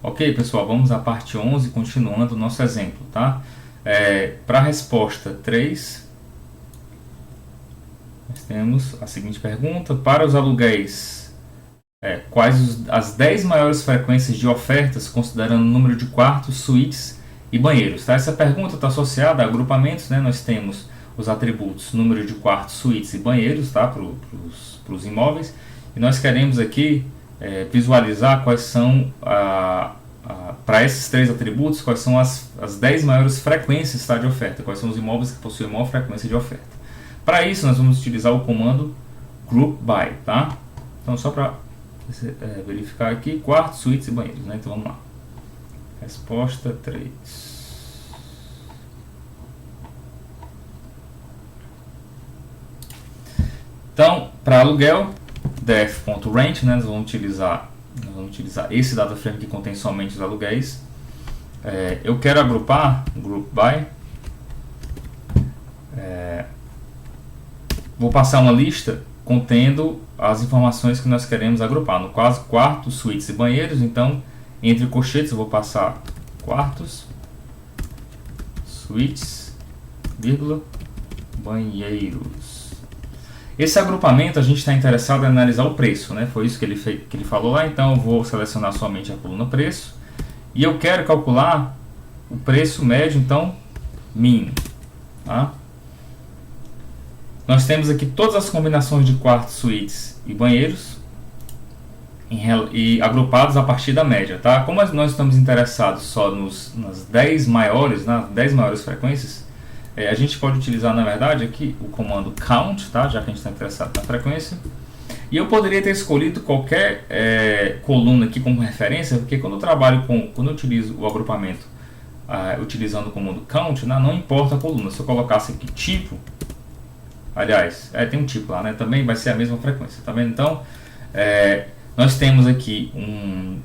Ok, pessoal, vamos à parte 11, continuando o nosso exemplo, tá? Para a resposta 3, nós temos a seguinte pergunta: para os aluguéis, quais as 10 maiores frequências de ofertas, considerando o número de quartos, suítes e banheiros? Tá? Essa pergunta está associada a agrupamentos, né? Nós temos os atributos número de quartos, suítes e banheiros, tá? Para os imóveis, e nós queremos aqui visualizar quais são para esses três atributos, quais são as 10 maiores frequências, tá, de oferta, quais são os imóveis que possuem maior frequência de oferta. Para isso, nós vamos utilizar o comando group by, tá? Então, só para verificar aqui, quartos, suítes e banheiros, né? Então, vamos lá. Resposta 3. Então, para aluguel, def.rent, né? Nós vamos utilizar esse data frame que contém somente os aluguéis. Eu quero agrupar group by. Vou passar uma lista contendo as informações que nós queremos agrupar. No caso, quartos, suítes e banheiros. Então, entre colchetes, eu vou passar quartos, suítes, vírgula, banheiros. Esse agrupamento a gente está interessado em analisar o preço, né? Foi isso que ele falou lá. Então eu vou selecionar somente a coluna preço e eu quero calcular o preço médio, então min, tá? Nós temos aqui todas as combinações de quartos, suítes e banheiros e agrupados a partir da média, tá? Como nós estamos interessados só nas 10 maiores, nas 10 maiores frequências, a gente pode utilizar, na verdade, aqui o comando count, tá? Já que a gente está interessado na frequência. E eu poderia ter escolhido qualquer coluna aqui como referência, porque quando eu utilizo o agrupamento utilizando o comando count, não importa a coluna. Se eu colocasse aqui tipo, aliás, tem um tipo lá, né? Também vai ser a mesma frequência, tá vendo? Então, nós temos aqui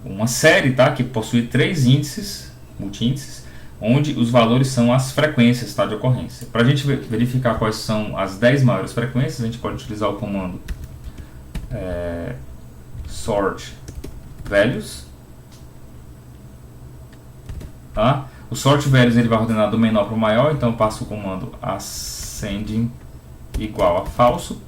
uma série, tá? Que possui 3 índices, multi-índices, onde os valores são as frequências, tá, de ocorrência. Para a gente verificar quais são as 10 maiores frequências, a gente pode utilizar o comando sort values. Tá? O sort values ele vai ordenar do menor para o maior, então eu passo o comando ascending igual a falso.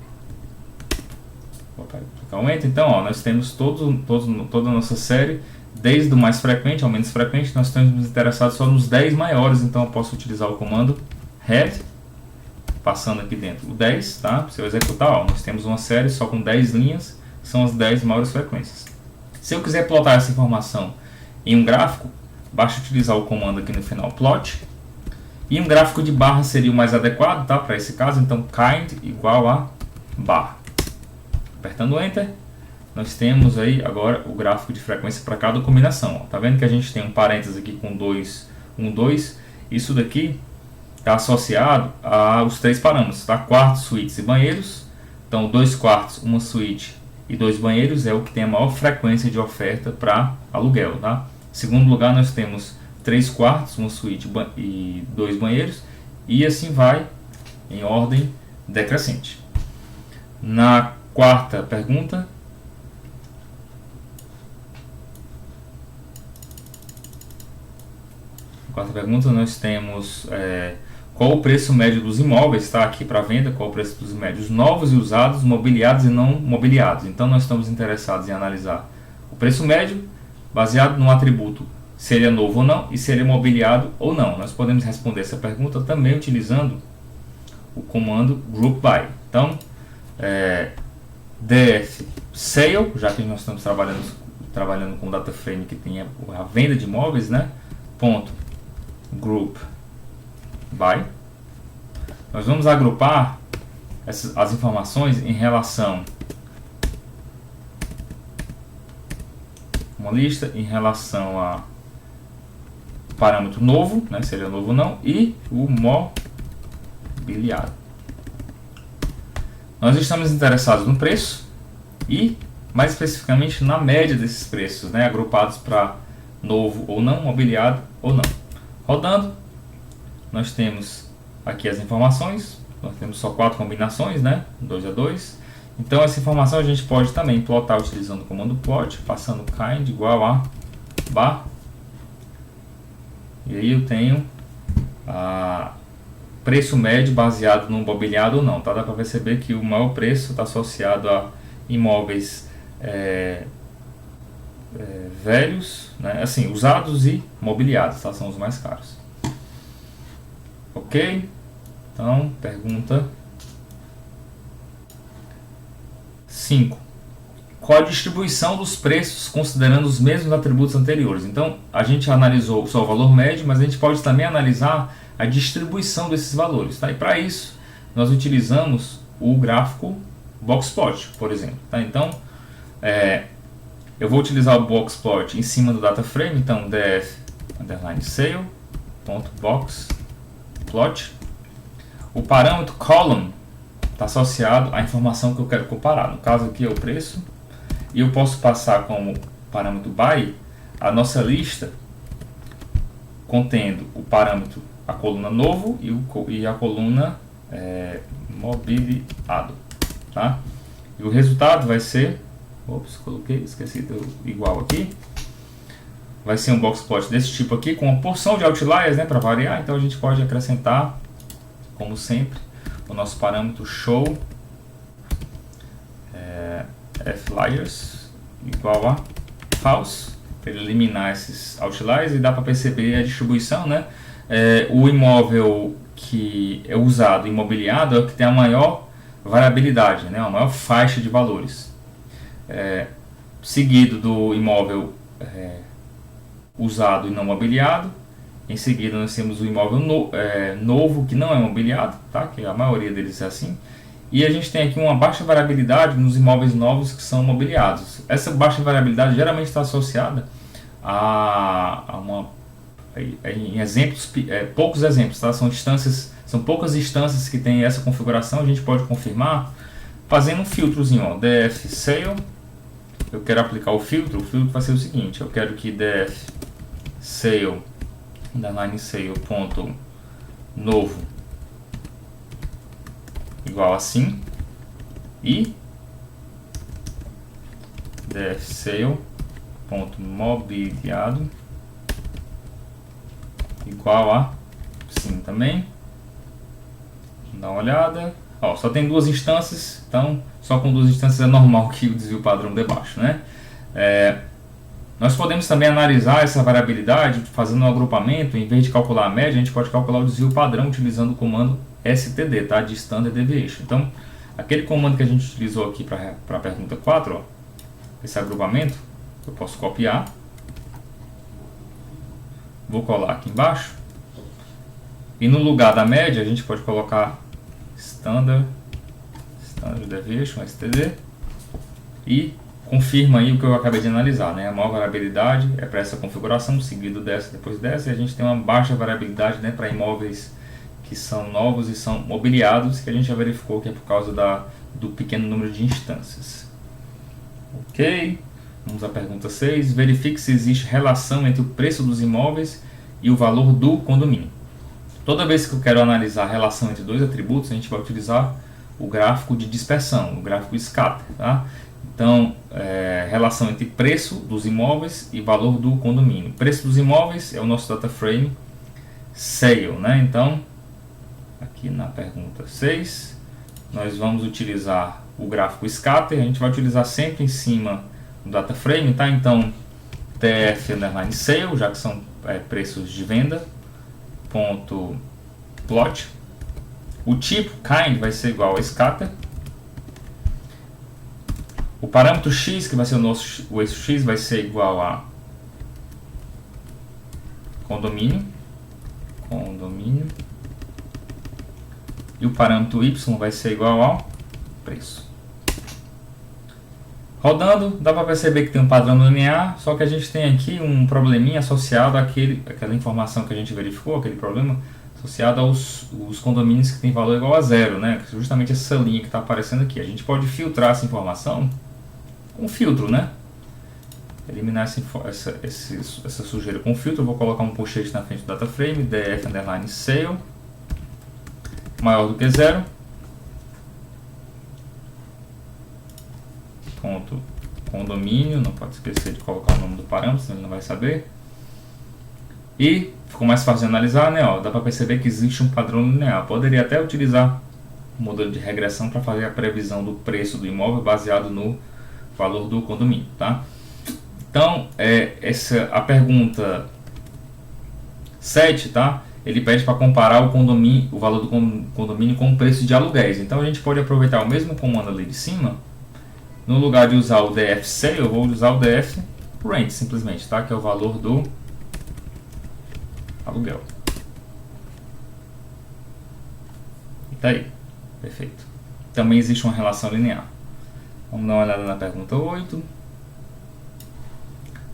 Vou clicar um enter. Então, nós temos toda a nossa série, desde o mais frequente ao menos frequente. Nós estamos interessados só nos 10 maiores, então eu posso utilizar o comando head, passando aqui dentro o 10, tá? Se eu executar, nós temos uma série só com 10 linhas, que são as 10 maiores frequências. Se eu quiser plotar essa informação em um gráfico, basta utilizar o comando aqui no final, plot, e um gráfico de barra seria o mais adequado, tá? Para esse caso, então kind igual a barra. Apertando enter, nós temos aí agora o gráfico de frequência para cada combinação. Tá vendo que a gente tem um parênteses aqui com 2, 1, 2. Isso daqui está associado aos 3 parâmetros, tá? Quartos, suítes e banheiros. Então, 2 quartos, 1 suíte e 2 banheiros é o que tem a maior frequência de oferta para aluguel, tá? Em segundo lugar, nós temos 3 quartos, 1 suíte e 2 banheiros. E assim vai em ordem decrescente. Na quarta pergunta, nós temos qual o preço médio dos imóveis, está aqui para venda, qual o preço dos médios novos e usados, mobiliados e não mobiliados. Então nós estamos interessados em analisar o preço médio baseado no atributo se ele é novo ou não e se ele é mobiliado ou não. Nós podemos responder essa pergunta também utilizando o comando group by. Então, df sale, já que nós estamos trabalhando com data frame que tem a venda de imóveis, né? Ponto group by. Nós vamos agrupar as informações em relação uma lista em relação a parâmetro novo, né, se ele é novo ou não, e o mobiliado. Nós estamos interessados no preço e mais especificamente na média desses preços, né, agrupados para novo ou não, mobiliado ou não. Rodando, nós temos aqui as informações, nós temos só 4 combinações, né, 2 a 2. Então essa informação a gente pode também plotar utilizando o comando plot, passando kind igual a bar E aí eu tenho preço médio baseado no mobiliado ou não, tá? Dá para perceber que o maior preço está associado a imóveis velhos, né? Assim, usados e mobiliados, tá? São os mais caros. Ok? Então, pergunta 5. Qual a distribuição dos preços considerando os mesmos atributos anteriores? Então, a gente analisou só o valor médio, mas a gente pode também analisar a distribuição desses valores. Tá? E para isso, nós utilizamos o gráfico Boxplot, por exemplo. Tá? Então, eu vou utilizar o Boxplot em cima do data frame, então df_sale.boxplot. O parâmetro column está associado à informação que eu quero comparar. No caso aqui é o preço. E eu posso passar como parâmetro by a nossa lista contendo o parâmetro, a coluna novo e a coluna mobiliado. Tá? E o resultado vai ser, esqueci do igual aqui, vai ser um boxplot desse tipo aqui com uma porção de outliers, né, para variar. Então a gente pode acrescentar, como sempre, o nosso parâmetro show flyers igual a false, para ele eliminar esses outliers, e dá para perceber a distribuição, né? O imóvel que é usado, imobiliado, é o que tem a maior variabilidade, né? A maior faixa de valores, seguido do imóvel usado e não mobiliado. Em seguida nós temos o imóvel novo que não é mobiliado, tá? Que a maioria deles é assim. E a gente tem aqui uma baixa variabilidade nos imóveis novos que são mobiliados. Essa baixa variabilidade geralmente está associada em exemplos, poucos exemplos, tá? São poucas instâncias que tem essa configuração. A gente pode confirmar fazendo um filtrozinho, ó, df sale. Eu quero aplicar o filtro vai ser o seguinte: eu quero que df sale ponto novo igual assim, e dfsale.mobiliado igual a sim também. Dá uma olhada, ó, só tem duas instâncias, então só com duas instâncias é normal que o desvio padrão dê baixo, né? Nós podemos também analisar essa variabilidade fazendo um agrupamento. Em vez de calcular a média, a gente pode calcular o desvio padrão utilizando o comando std, tá? De Standard Deviation. Então, aquele comando que a gente utilizou aqui para a pergunta 4, ó, esse agrupamento, eu posso copiar, vou colar aqui embaixo, e no lugar da média a gente pode colocar Standard Deviation, std, e confirma aí o que eu acabei de analisar, né? A maior variabilidade é para essa configuração, seguido dessa, depois dessa, e a gente tem uma baixa variabilidade, né, para imóveis que são novos e são mobiliados, que a gente já verificou que é por causa do pequeno número de instâncias. Ok, vamos à pergunta 6. Verifique se existe relação entre o preço dos imóveis e o valor do condomínio. Toda vez que eu quero analisar a relação entre dois atributos, a gente vai utilizar o gráfico de dispersão, o gráfico scatter, tá? Então, relação entre preço dos imóveis e valor do condomínio. Preço dos imóveis é o nosso data frame sale, né? Então, aqui na pergunta 6, nós vamos utilizar o gráfico scatter. A gente vai utilizar sempre em cima do data frame, tá? Então, tf_sale, já que são preços de venda, ponto plot. O tipo kind vai ser igual a scatter. O parâmetro x, que vai ser o eixo x, vai ser igual a condomínio. E o parâmetro y vai ser igual ao preço. Rodando, dá para perceber que tem um padrão linear, só que a gente tem aqui um probleminha associado àquela informação que a gente verificou, aquele problema associado aos condomínios que tem valor igual a zero, né? Justamente essa linha que está aparecendo aqui. A gente pode filtrar essa informação com um filtro, né? Eliminar essa sujeira com filtro. Eu vou colocar um post-it na frente do data frame, df_sale maior do que zero, ponto condomínio, não pode esquecer de colocar o nome do parâmetro, senão ele não vai saber. E ficou mais fácil de analisar, né? Ó, dá para perceber que existe um padrão linear. Poderia até utilizar o modelo de regressão para fazer a previsão do preço do imóvel baseado no valor do condomínio, tá? Então, a pergunta 7, tá? Ele pede para comparar o valor do condomínio com o preço de aluguéis. Então, a gente pode aproveitar o mesmo comando ali de cima. No lugar de usar o DF Sale, eu vou usar o DF Rent, simplesmente, tá? Que é o valor do aluguel. E tá aí. Perfeito. Também existe uma relação linear. Vamos dar uma olhada na pergunta 8.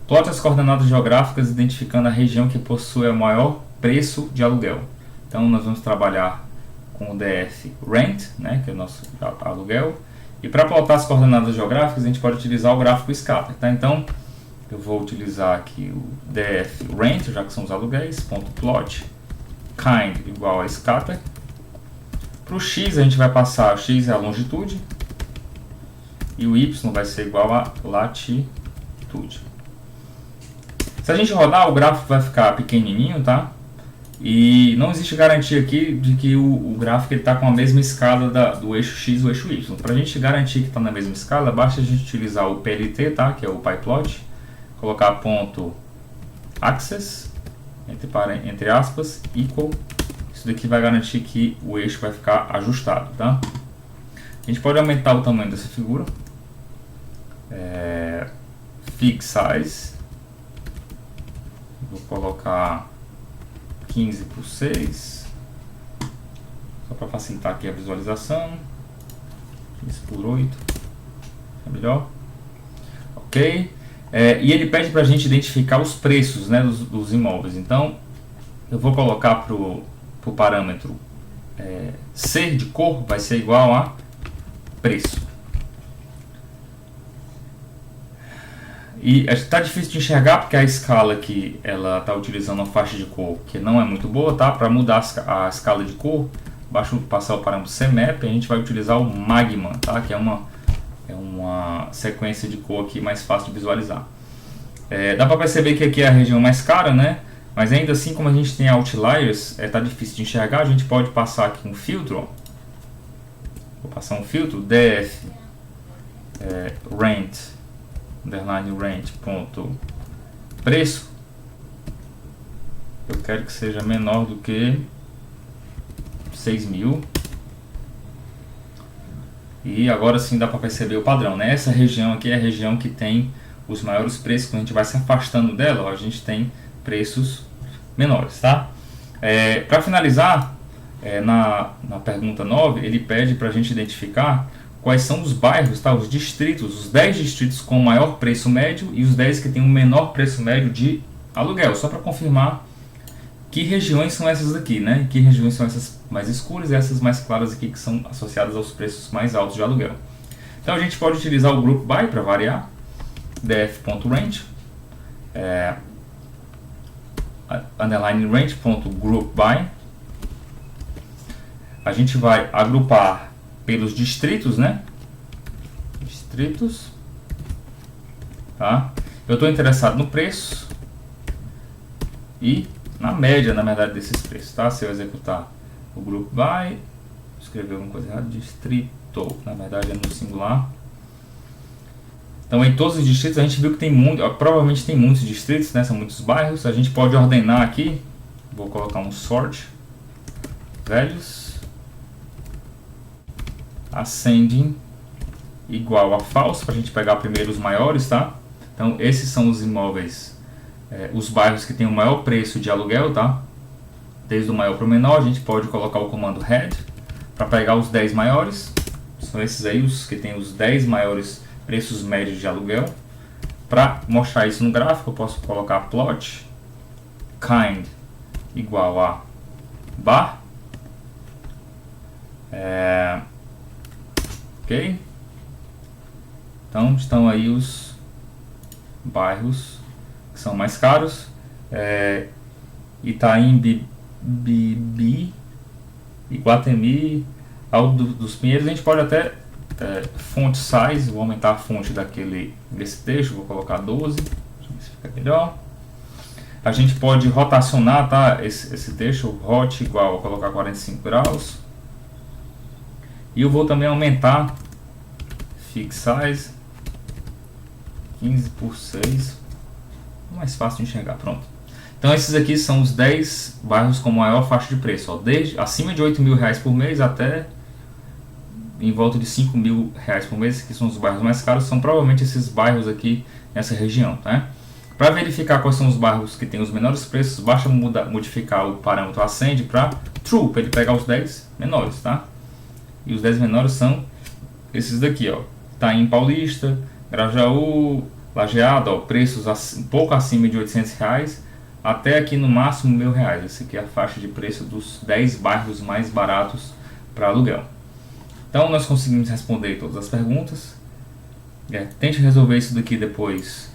Plote as coordenadas geográficas identificando a região que possui o maior preço de aluguel. Então nós vamos trabalhar com o DF Rent, né, que é o nosso aluguel. E para plotar as coordenadas geográficas a gente pode utilizar o gráfico scatter. Tá? Então eu vou utilizar aqui o DF Rent, já que são os aluguéis, ponto plot, kind igual a scatter. Para o x a gente vai passar, o x é a longitude e o y vai ser igual a latitude. Se a gente rodar, o gráfico vai ficar pequenininho, tá? E não existe garantia aqui de que o gráfico está com a mesma escala do eixo x e o eixo y. Para a gente garantir que está na mesma escala, basta a gente utilizar o PLT, tá? Que é o PyPlot, colocar ponto axis, entre aspas, equal. Isso daqui vai garantir que o eixo vai ficar ajustado, tá? A gente pode aumentar o tamanho dessa figura. Fig size. Vou colocar 15 por 6, só para facilitar aqui a visualização. 15 por 8, é melhor. Ok. E ele pede para a gente identificar os preços, né, dos imóveis. Então, eu vou colocar para o parâmetro ser de cor, vai ser igual a preço. E está difícil de enxergar porque a escala aqui ela está utilizando uma faixa de cor que não é muito boa, tá? Para mudar a escala de cor, basta passar o parâmetro CMap e a gente vai utilizar o Magma, tá? Que é uma sequência de cor aqui mais fácil de visualizar. Dá para perceber que aqui é a região mais cara, né? Mas ainda assim, como a gente tem outliers, tá difícil de enxergar. A gente pode passar aqui um filtro, ó. Vou passar um filtro df rent underline rent ponto preço. Eu quero que seja menor do que 6.000. E agora sim dá para perceber o padrão, né? Essa região aqui é a região que tem os maiores preços. Quando a gente vai se afastando dela, ó, a gente tem preços menores, tá? Para finalizar, na pergunta 9, ele pede para a gente identificar quais são os bairros, tá? Os distritos, os 10 distritos com o maior preço médio e os 10 que têm o menor preço médio de aluguel, só para confirmar que regiões são essas aqui, né? Que regiões são essas mais escuras e essas mais claras aqui que são associadas aos preços mais altos de aluguel. Então a gente pode utilizar o group by para variar, df.range, underline range.group by. A gente vai agrupar pelos distritos, né? Distritos, tá? Eu estou interessado no preço e na média, na verdade, desses preços, tá? Se eu executar o group by, escrever alguma coisa errada, distrito, na verdade é no singular. Então, em todos os distritos a gente viu que tem provavelmente tem muitos distritos, né? São muitos bairros. A gente pode ordenar aqui. Vou colocar um sort values ascending igual a false, para a gente pegar primeiro os maiores, tá? Então esses são os imóveis, os bairros que tem o maior preço de aluguel, tá? Desde o maior para o menor, a gente pode colocar o comando head para pegar os 10 maiores. São esses aí os que tem os 10 maiores preços médios de aluguel. Para mostrar isso no gráfico, eu posso colocar plot kind igual a bar. Ok? Então estão aí os bairros que são mais caros. Itaim, Bibi, Iguatemi, Alto dos Pinheiros. A gente pode até font size, vou aumentar a fonte desse texto, vou colocar 12, deixa eu ver se fica melhor. A gente pode rotacionar, tá? Esse texto, hot igual a colocar 45 graus. E eu vou também aumentar fix size 15 por 6. Mais fácil de enxergar, pronto. Então esses aqui são os 10 bairros com maior faixa de preço, ó, desde acima de R$8.000 por mês até em volta de R$5.000 por mês, que são os bairros mais caros, são provavelmente esses bairros aqui nessa região, tá? Para verificar quais são os bairros que têm os menores preços, basta modificar o parâmetro ascend para true, para ele pegar os 10 menores, tá? E os 10 menores são esses daqui, ó. Tá em Paulista, Grajaú, Lajeado, ó, preços um pouco acima de R$800, até aqui no máximo R$1.000. Essa aqui é a faixa de preço dos 10 bairros mais baratos para aluguel. Então nós conseguimos responder todas as perguntas. Tente resolver isso daqui depois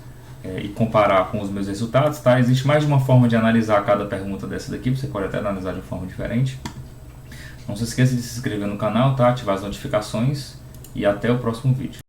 e comparar com os meus resultados, tá? Existe mais de uma forma de analisar cada pergunta dessa daqui, você pode até analisar de uma forma diferente. Não se esqueça de se inscrever no canal, tá? Ativar as notificações e até o próximo vídeo.